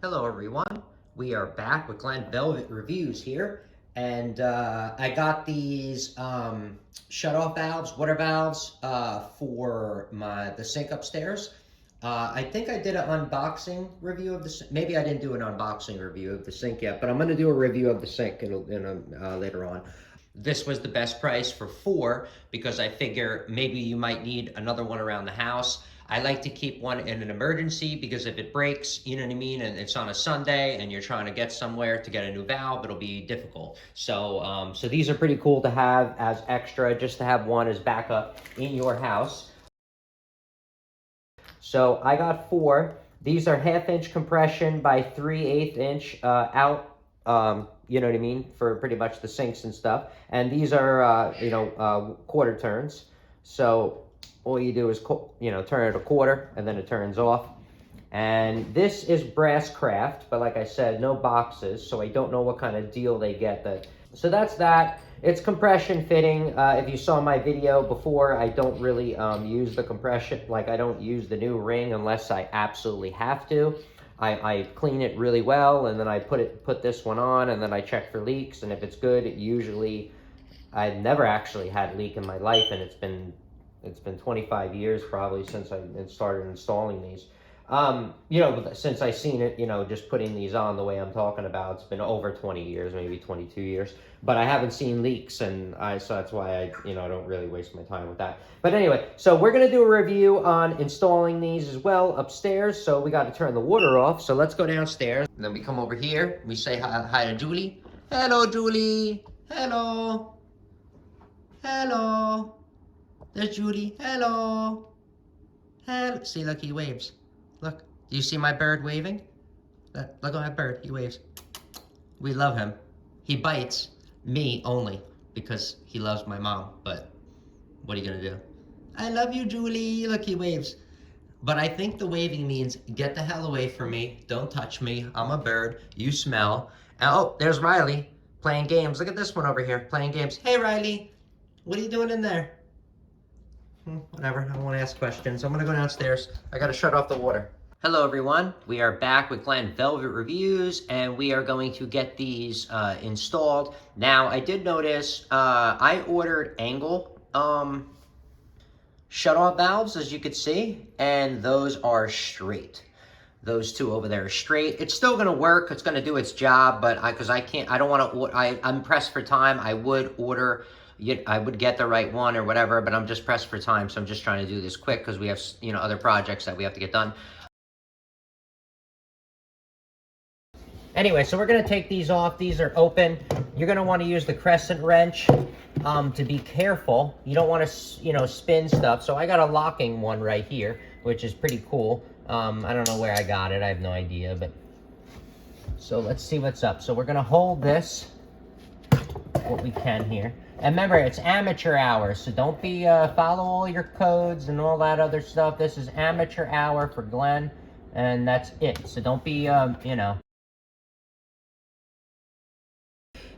Hello everyone, we are back with Glen Velvet Reviews here, and I got these shut-off valves, water valves, for the sink upstairs. I think I did an unboxing review of the maybe I didn't do an unboxing review of the sink yet, but I'm going to do a review of the sink later on. This was the best price for 4 because I figure maybe you might need another one around the house. I like to keep one in an emergency because if it breaks, you know what I mean, and it's on a Sunday and you're trying to get somewhere to get a new valve, it'll be difficult. So, so these are pretty cool to have as extra, just to have one as backup in your house. So I got 4. These are 1/2-inch compression by 3/8 inch out. You know what I mean, for pretty much the sinks and stuff. And these are, quarter turns. So all you do is, turn it a quarter, and then it turns off. And this is BrassCraft, but like I said, no boxes, so I don't know what kind of deal they get. So that's that. It's compression fitting. If you saw my video before, I don't really use the compression. Like, I don't use the new ring unless I absolutely have to. I clean it really well, and then I put this one on, and then I check for leaks, and if it's good, I've never actually had a leak in my life, and it's been 25 years probably since I started installing these. Since I seen it, just putting these on the way I'm talking about, it's been over 20 years, maybe 22 years, but I haven't seen leaks, so that's why I don't really waste my time with that. But anyway, so we're going to do a review on installing these as well upstairs, so we got to turn the water off, so let's go downstairs. And then we come over here, we say hi to Julie. Hello, Julie. Hello. Hello. There's Julie. Hello. Hello. See, look, he waves. Look, do you see my bird waving? Look at my bird, he waves. We love him. He bites me only because he loves my mom, but what are you gonna do? I love you, Julie. Look, he waves. But I think the waving means, get the hell away from me. Don't touch me. I'm a bird. You smell. Oh, there's Riley playing games. Look at this one over here playing games. Hey, Riley, what are you doing in there? Whatever, I don't want to ask questions. I'm going to go downstairs. I got to shut off the water. Hello, everyone. We are back with Glen Velvet Reviews, and we are going to get these installed. Now, I did notice I ordered angle shut-off valves, as you could see, and those are straight. Those two over there are straight. It's still going to work. It's going to do its job, but I'm pressed for time. I would get the right one or whatever, but I'm just pressed for time, so I'm just trying to do this quick because we have, other projects that we have to get done. Anyway, so we're going to take these off. These are open. You're going to want to use the crescent wrench to be careful. You don't want to, spin stuff. So I got a locking one right here, which is pretty cool. I don't know where I got it. I have no idea, but so let's see what's up. So we're going to hold this, what we can here. And remember, it's amateur hour, so don't be, follow all your codes and all that other stuff. This is amateur hour for Glen, and that's it. So don't be,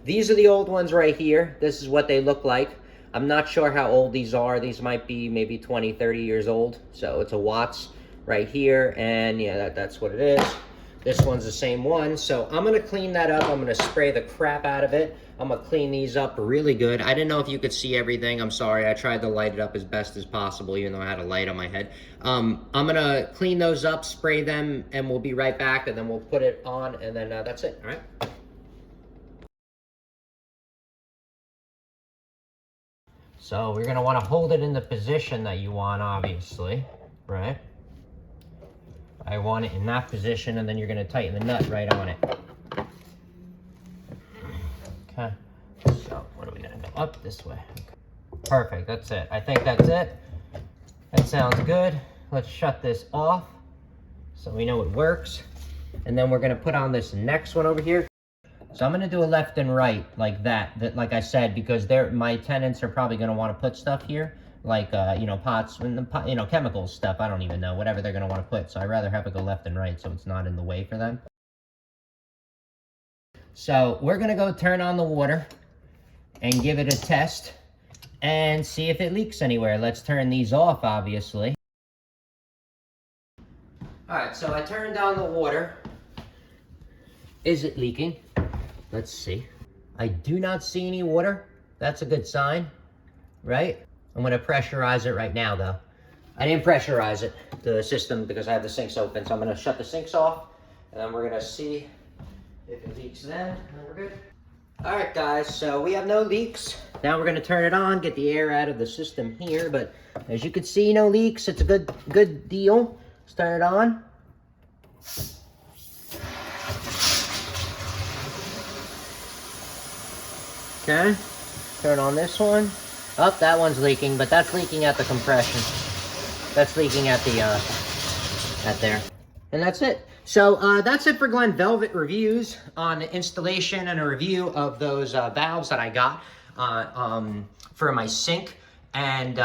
These are the old ones right here. This is what they look like. I'm not sure how old these are. These might be maybe 20, 30 years old. So it's a Watts right here, and yeah, that's what it is. This one's the same one, so I'm gonna clean that up. I'm gonna spray the crap out of it. I'm gonna clean these up really good. I didn't know if you could see everything. I'm sorry. I tried to light it up as best as possible, even though I had a light on my head. I'm gonna clean those up, spray them, and we'll be right back, and then we'll put it on, and then that's it, all right? So we're gonna wanna hold it in the position that you want, obviously, right? I want it in that position, and then you're going to tighten the nut right on it. Okay, so what are we going to go up this way? Okay. Perfect, that's it. I think that's it. That sounds good. Let's shut this off so we know it works. And then we're going to put on this next one over here. So I'm going to do a left and right like that, like I said, because my tenants are probably going to want to put stuff here. Like, pots, and chemicals stuff, I don't even know, whatever they're going to want to put. So I'd rather have it go left and right so it's not in the way for them. So we're going to go turn on the water and give it a test and see if it leaks anywhere. Let's turn these off, obviously. All right, so I turned on the water. Is it leaking? Let's see. I do not see any water. That's a good sign, right? I'm gonna pressurize it right now though. I didn't pressurize it, the system, because I have the sinks open. So I'm gonna shut the sinks off and then we're gonna see if it leaks then, and then we're good. All right guys, so we have no leaks. Now we're gonna turn it on, get the air out of the system here, but as you can see, no leaks. It's a good deal. Let's turn it on. Okay, turn on this one. Oh, that one's leaking, but that's leaking at the compression. That's leaking at the, at there. And that's it. So that's it for Glen Velvet reviews on the installation and a review of those valves that I got for my sink. And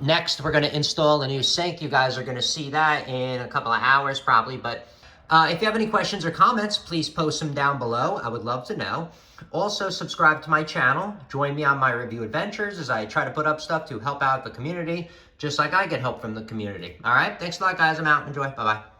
next we're gonna install a new sink. You guys are gonna see that in a couple of hours probably, but if you have any questions or comments, please post them down below. I would love to know. Also, subscribe to my channel. Join me on my review adventures as I try to put up stuff to help out the community, just like I get help from the community. All right, thanks a lot, guys. I'm out. Enjoy. Bye-bye.